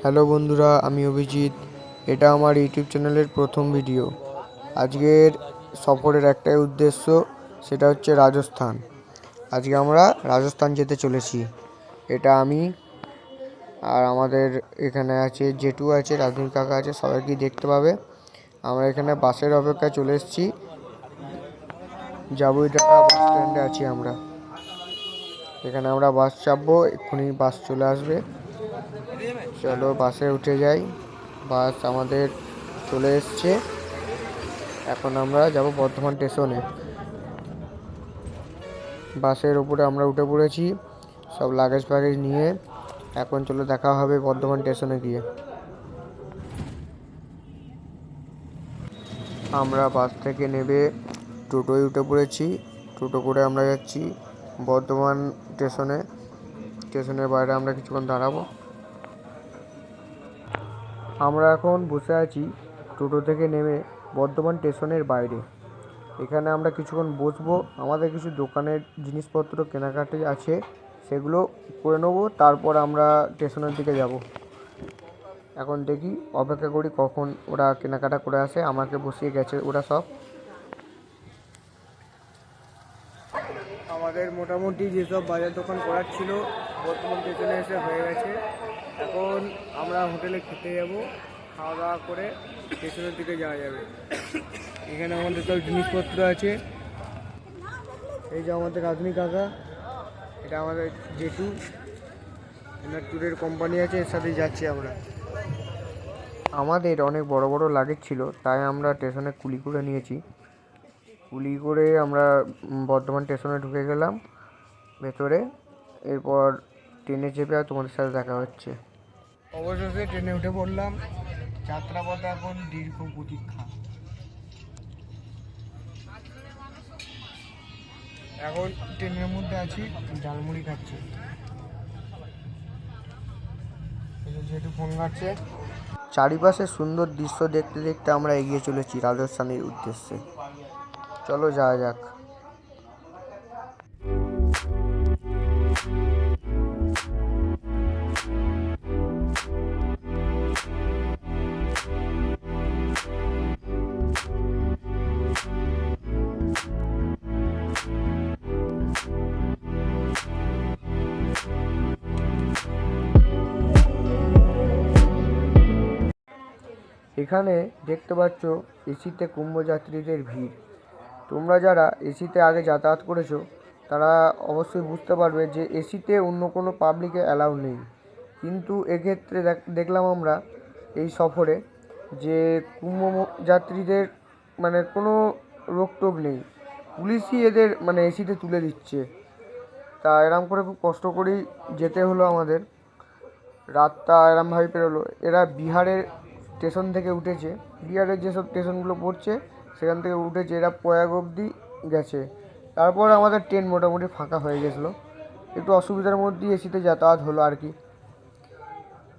Hello বন্ধুরা, আমি অভিজিৎ। এটা আমার ইউটিউব চ্যানেলের প্রথম ভিডিও। আজকের সফরের একটাই উদ্দেশ্য, সেটা হচ্ছে রাজস্থান। আজকে আমরা রাজস্থান যেতে চলেছি। এটা আমি আর আমাদের এখানে আছে জেঠু আছে, রাজনীর কাকা আছে, সবাইকেই দেখতে পাবে। আমরা এখানে বাসের অপেক্ষায় চলে এসেছি। জাবুইটাকা বাস স্ট্যান্ডে আছি আমরা। এখানে আমরা বাস চাপবো, এক্ষুনি বাস চলে আসবে। চলো বাসে উঠে যাই। বাস আমাদের চলে এসছে। এখন আমরা যাব বর্ধমান স্টেশনে। বাসের উপরে আমরা উঠে পড়েছি সব লাগেজ ফ্যাগেজ নিয়ে। এখন চলো দেখা হবে বর্ধমান স্টেশনে গিয়ে। আমরা বাস থেকে নেমে টোটোয় উঠে পড়েছি। টোটো করে আমরা যাচ্ছি বর্ধমান স্টেশনে। স্টেশনের বাইরে আমরা কিছুক্ষণ দাঁড়াবো। আমরা এখন বসে আছি টোটো থেকে নেমে বর্ধমান স্টেশনের বাইরে। এখানে আমরা কিছুক্ষণ বসবো। আমাদের কিছু দোকানের জিনিসপত্র কেনাকাটি আছে, সেগুলো করে নেবো। তারপর আমরা স্টেশনের দিকে যাব। এখন দেখি, অপেক্ষা করি কখন ওরা কেনাকাটা করে আসে। আমাকে বসিয়ে গেছে ওরা সব। আমাদের মোটামুটি যেসব বাজার দোকান করার ছিল বর্তমান স্টেশনে এসে হয়ে গেছে। এখন আমরা হোটেলে খেতে যাব। খাওয়া দাওয়া করে স্টেশনের দিকে যাওয়া যাবে। এখানে আমাদের সব জিনিসপত্র আছে। এই যে আমাদের রাজনী কাকা, এটা আমাদের জেঠু, এনার ট্যুরের কোম্পানি আছে, এর সাথে যাচ্ছি আমরা। আমাদের অনেক বড় বড় লাগেজ ছিল, তাই আমরা স্টেশনে কুলি করে নিয়েছি। কুলি করে আমরা বর্ধমান স্টেশনে ঢুকে গেলাম ভেতরে। এরপর ট্রেনে চেপে আর তোমাদের সাথে দেখা হচ্ছে। অবশেষে ট্রেনে উঠে পড়লাম। যাত্রাপথে এখন দীর্ঘ প্রতীক্ষা। এখন ট্রেনের মধ্যে আছি, ঝালমুড়ি খাচ্ছি। যেহেতু ফোন ঘাটছে। চারিপাশে সুন্দর দৃশ্য দেখতে দেখতে আমরা এগিয়ে চলেছি রাজস্থানের উদ্দেশ্যে। চলো যাওয়া যাক। এখানে দেখতে পাচ্ছ এসিতে কুম্ভযাত্রীদের ভিড়। তোমরা যারা এসিতে আগে যাতায়াত করেছো তারা অবশ্যই বুঝতে পারবে যে এসিতে অন্য কোনো পাবলিকে অ্যালাউ নেই। কিন্তু এক্ষেত্রে দেখলাম আমরা এই সফরে যে কুম্ভযাত্রীদের মানে কোনো রোকটোক নেই। পুলিশই এদের মানে এসিতে তুলে দিচ্ছে। তা এরম করে খুব কষ্ট করেই যেতে হলো আমাদের। রাতটা এরমভাবে পেরোলো। এরা বিহারের স্টেশন থেকে উঠেছে, বিহারের যেসব স্টেশনগুলো পড়ছে সেখান থেকে উঠেছে। এরা প্রয়াগ অবধি গেছে। তারপর আমাদের ট্রেন মোটামুটি ফাঁকা হয়ে গেছিলো। একটু অসুবিধার মধ্যেই এসিতে যাতায়াত হলো আর কি।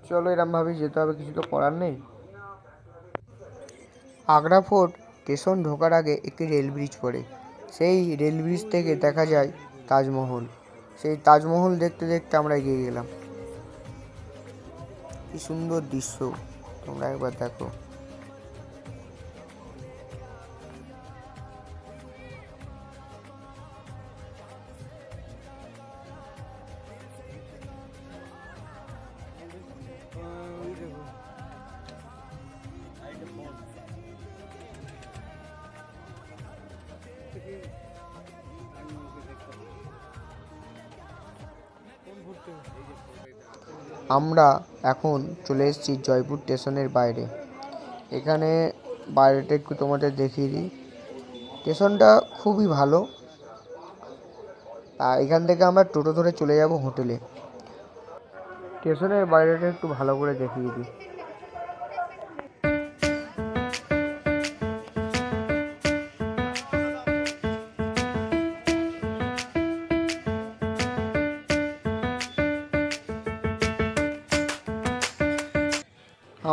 চলো এরমভাবেই যেতে হবে, কিছু তো করার নেই। আগ্রা ফোর্ট স্টেশন ঢোকার আগে একটি রেল ব্রিজ পড়ে। সেই রেল ব্রিজ থেকে দেখা যায় তাজমহল। সেই তাজমহল দেখতে দেখতে আমরা এগিয়ে গেলাম। কি সুন্দর দৃশ্য, তোমরা একবার দেখো। আমরা এখন চলে এসেছি জয়পুর স্টেশনের বাইরে। এখানে বাইরেটা একটু তোমাদের দেখিয়ে দিই। স্টেশনটা খুবই ভালো। আর এখান থেকে আমরা টোটো ধরে চলে যাব হোটেলে। স্টেশনের বাইরেটা একটু ভালো করে দেখিয়ে দিই।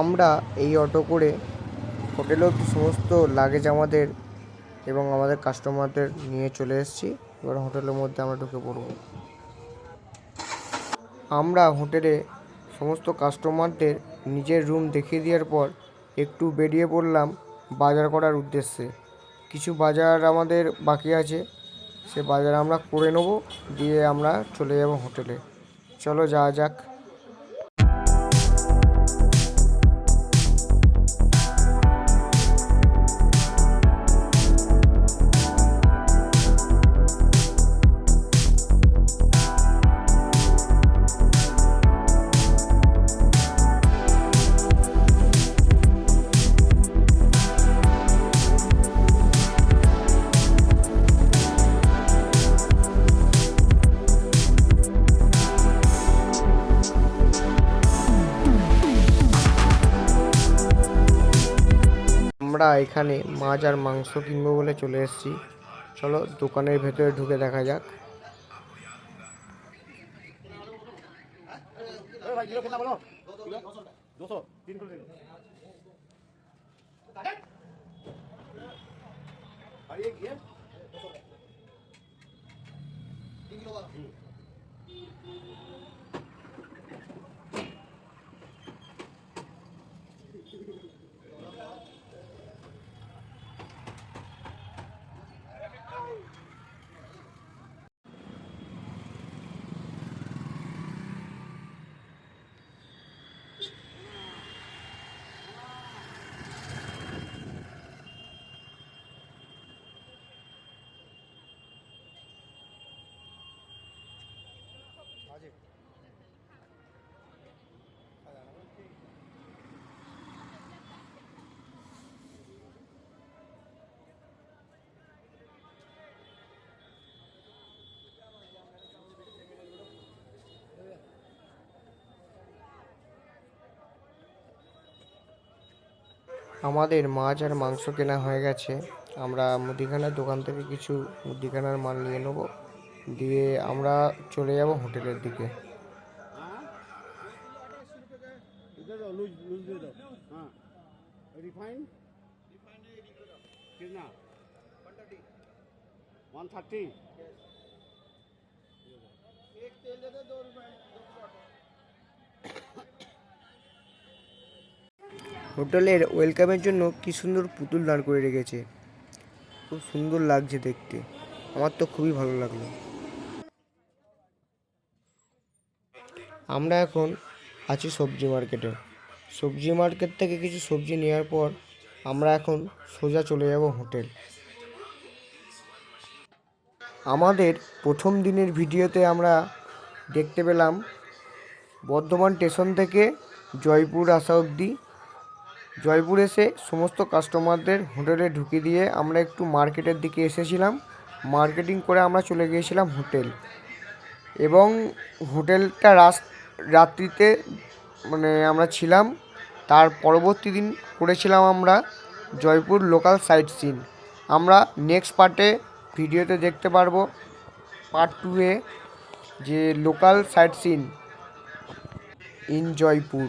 আমরা এই অটো করে হোটেলে সমস্ত লাগেজ আমাদের এবং আমাদের কাস্টমারদের নিয়ে চলে এসেছি। এবার হোটেলের মধ্যে আমরা ঢুকে পড়ব। আমরা হোটেলে সমস্ত কাস্টমারদের নিজের রুম দেখিয়ে দেওয়ার পর একটু বেরিয়ে পড়লাম বাজার করার উদ্দেশ্যে। কিছু বাজার আমাদের বাকি আছে, সে বাজার আমরা করে নেব, দিয়ে আমরা চলে যাব হোটেলে। চলো যাওয়া যাক। আমরা এখানে মাছ আর মাংস কিনবো বলে চলে এসেছি। চলো দোকানের ভেতরে ঢুকে দেখা যাক। আমাদের মাছ আর মাংস কেনা হয়ে গেছে। আমরা মুদিখানার দোকান থেকে কিছু মুদিখানার মাল নিয়ে নেব, দিয়ে আমরা চলে যাব হোটেলের দিকে। হোটেলের ওয়েলকামের জন্য কি সুন্দর পুতুল দাঁড় করে রেখেছে, খুব সুন্দর লাগছে দেখতে, আমার তো খুবই ভালো লাগলো। আমরা এখন আছি সবজি মার্কেটে। সবজি মার্কেট থেকে কিছু সবজি নেওয়ার পর আমরা এখন সোজা চলে যাব হোটেল। আমাদের প্রথম দিনের ভিডিওতে আমরা দেখতে পেলাম বর্ধমান স্টেশন থেকে জয়পুর আসা অবধি। জয়পুর এসে সমস্ত কাস্টমারদের হোটেলে ঢুকিয়ে দিয়ে আমরা একটু মার্কেটের দিকে এসেছিলাম। মার্কেটিং করে আমরা চলে গিয়েছিলাম হোটেল, এবং হোটেলটা রাত্রিতে আমরা ছিলাম। তার পরবর্তী দিন করেছিলাম আমরা জয়পুর লোকাল সাইট সিন। আমরা নেক্সট পার্টে ভিডিওতে দেখতে পারবো, পার্ট 2-এ, যে local sightseeing in Jaipur.